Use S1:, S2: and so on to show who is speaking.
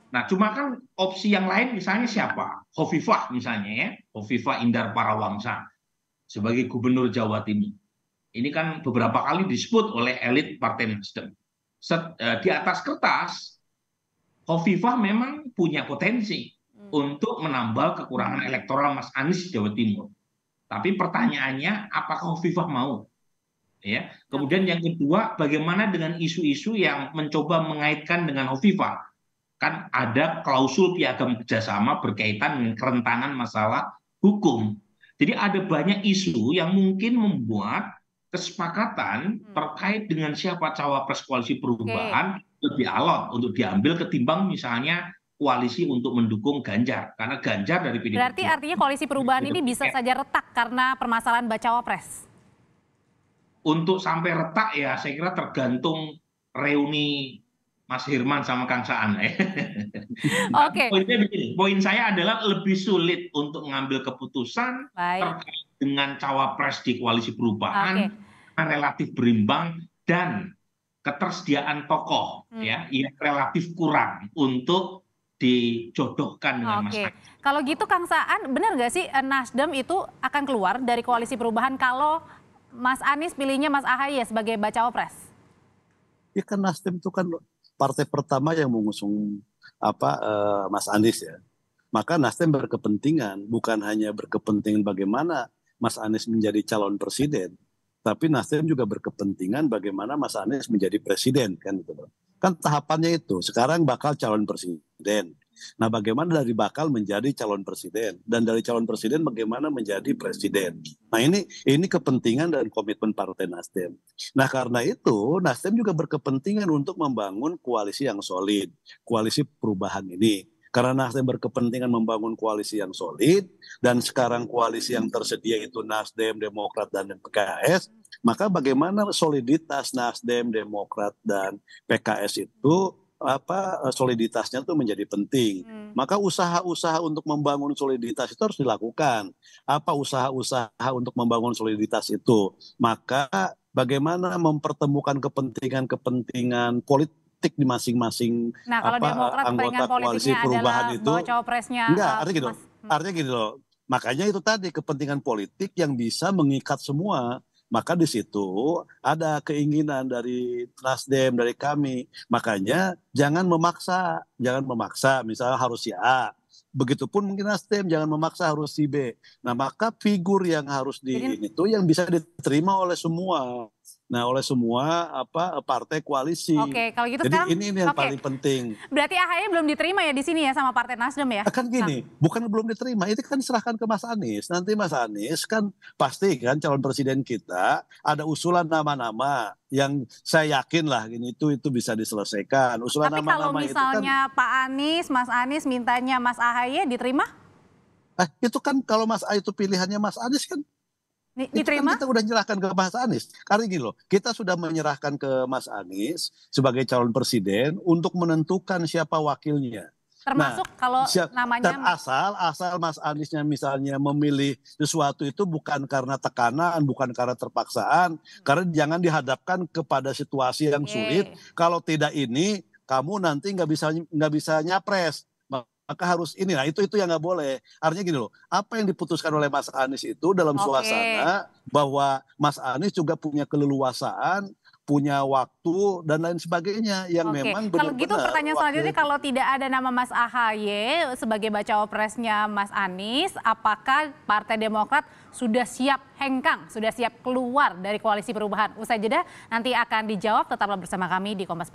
S1: Nah, cuma kan opsi yang lain misalnya siapa? Hovifah misalnya ya, Hovifah Indar Parawangsa sebagai Gubernur Jawa Timur. Ini kan beberapa kali disebut oleh elit Partai Nasdem. Di atas kertas, Hovifah memang punya potensi untuk menambal kekurangan elektoral Mas Anies Jawa Timur. Tapi pertanyaannya, apakah Hovifah mau? Ya. Kemudian
S2: Oke.
S1: yang kedua, bagaimana dengan isu-isu yang mencoba mengaitkan dengan Hovifah? Kan ada klausul piagam kerjasama berkaitan dengan kerentanan masalah hukum. Jadi ada banyak isu yang mungkin membuat kesepakatan terkait dengan siapa cawapres koalisi
S2: Oke.
S1: perubahan lebih alot untuk diambil ketimbang misalnya koalisi untuk mendukung Ganjar. Karena Ganjar dari PD
S2: Berarti artinya
S1: Perjuangan
S2: koalisi perubahan ini bisa
S1: tiket.
S2: saja retak karena permasalahan bacawa pres.
S1: Untuk sampai retak ya saya kira tergantung reuni Mas Hirman sama Kang Saan. Tapi
S2: Oke,
S1: poinnya begini, poin saya adalah lebih sulit untuk mengambil keputusan
S2: baik.
S1: terkait dengan cawapres di koalisi
S2: Oke.
S1: perubahan yang relatif berimbang dan ketersediaan tokoh
S2: Hmm.
S1: ya yang relatif kurang untuk dijodohkan dengan Mas
S2: Oke,
S1: Anies.
S2: kalau gitu Kang Saan, benar nggak sih Nasdem itu akan keluar dari koalisi perubahan kalau Mas Anies pilihnya Mas Ahaye sebagai bacawa pres?
S3: Ya kan Nasdem itu kan partai pertama yang mengusung Mas Anies ya. Maka Nasdem berkepentingan bukan hanya berkepentingan bagaimana Mas Anies menjadi calon presiden, tapi Nasdem juga berkepentingan bagaimana Mas Anies menjadi presiden kan gitu loh. Kan tahapannya itu. Sekarang bakal calon presiden. Nah, bagaimana dari bakal menjadi calon presiden dan dari calon presiden bagaimana menjadi presiden. Nah, ini kepentingan dan komitmen Partai Nasdem. Nah, karena itu Nasdem juga berkepentingan untuk membangun koalisi yang solid, koalisi perubahan ini. Karena Nasdem berkepentingan membangun koalisi yang solid dan sekarang koalisi yang tersedia itu Nasdem, Demokrat dan PKS, maka bagaimana soliditas Nasdem, Demokrat dan PKS itu soliditasnya itu menjadi penting.
S2: Hmm.
S3: Maka usaha-usaha untuk membangun soliditas itu harus dilakukan. Apa usaha-usaha untuk membangun soliditas itu? Maka bagaimana mempertemukan kepentingan-kepentingan politik di masing-masing
S2: Nah, kalau Demokrat
S3: anggota
S2: kepentingan
S3: koalisi
S2: politiknya adalah
S3: perubahan
S2: bahwa
S3: itu.
S2: cawapresnya
S3: Enggak, artinya gitu.
S2: Mas.
S3: Artinya gini loh. Makanya itu tadi kepentingan politik yang bisa mengikat semua. Maka di situ ada keinginan dari Nasdem, dari kami. Makanya jangan memaksa. Misalnya harus si A. Begitupun mungkin Nasdem jangan memaksa harus si B. Nah, maka figur yang harus
S2: Jadi,
S3: itu yang bisa diterima oleh semua. Nah, oleh semua partai koalisi.
S2: oke, kalau gitu
S3: Jadi
S2: sekarang,
S3: ini yang
S2: oke.
S3: paling penting.
S2: Berarti Ahaye belum diterima ya di sini ya sama Partai Nasdem ya?
S3: Kan
S2: Kang?
S3: gini, bukan belum diterima, itu kan serahkan ke Mas Anies. Nanti Mas Anies kan pasti kan calon presiden kita ada usulan nama-nama yang saya yakin lah gini itu bisa diselesaikan. Usulan
S2: Tapi kalau
S3: nama-nama itu kan
S2: misalnya Pak Anies, Mas Anies mintanya Mas Ahaye diterima?
S3: itu kan kalau Mas A itu pilihannya Mas Anies kan itu kan
S2: Diterima?
S3: kita udah menyerahkan ke Mas Anies. Karena gini loh, kita sudah menyerahkan ke Mas Anies sebagai calon presiden untuk menentukan siapa wakilnya. Nah,
S2: Termasuk kalau
S3: dan
S2: namanya.
S3: asal Mas Aniesnya misalnya memilih sesuatu itu bukan karena tekanan, bukan karena terpaksaan, karena jangan dihadapkan kepada situasi yang sulit.
S2: Oke.
S3: Kalau tidak ini, kamu nanti nggak bisa nyapres. Maka harus ini, nah itu yang nggak boleh. Artinya gini loh, apa yang diputuskan oleh Mas Anies itu dalam
S2: Oke.
S3: suasana bahwa Mas Anies juga punya keleluasaan, punya waktu dan lain sebagainya yang
S2: Oke,
S3: memang
S2: kalau gitu
S3: benar-benar
S2: pertanyaan
S3: wakil.
S2: selanjutnya, kalau tidak ada nama Mas Ahaye sebagai bacawa presnya Mas Anies, apakah Partai Demokrat sudah siap hengkang, sudah siap keluar dari koalisi perubahan? Usai jeda nanti akan dijawab, tetaplah bersama kami di Kompas.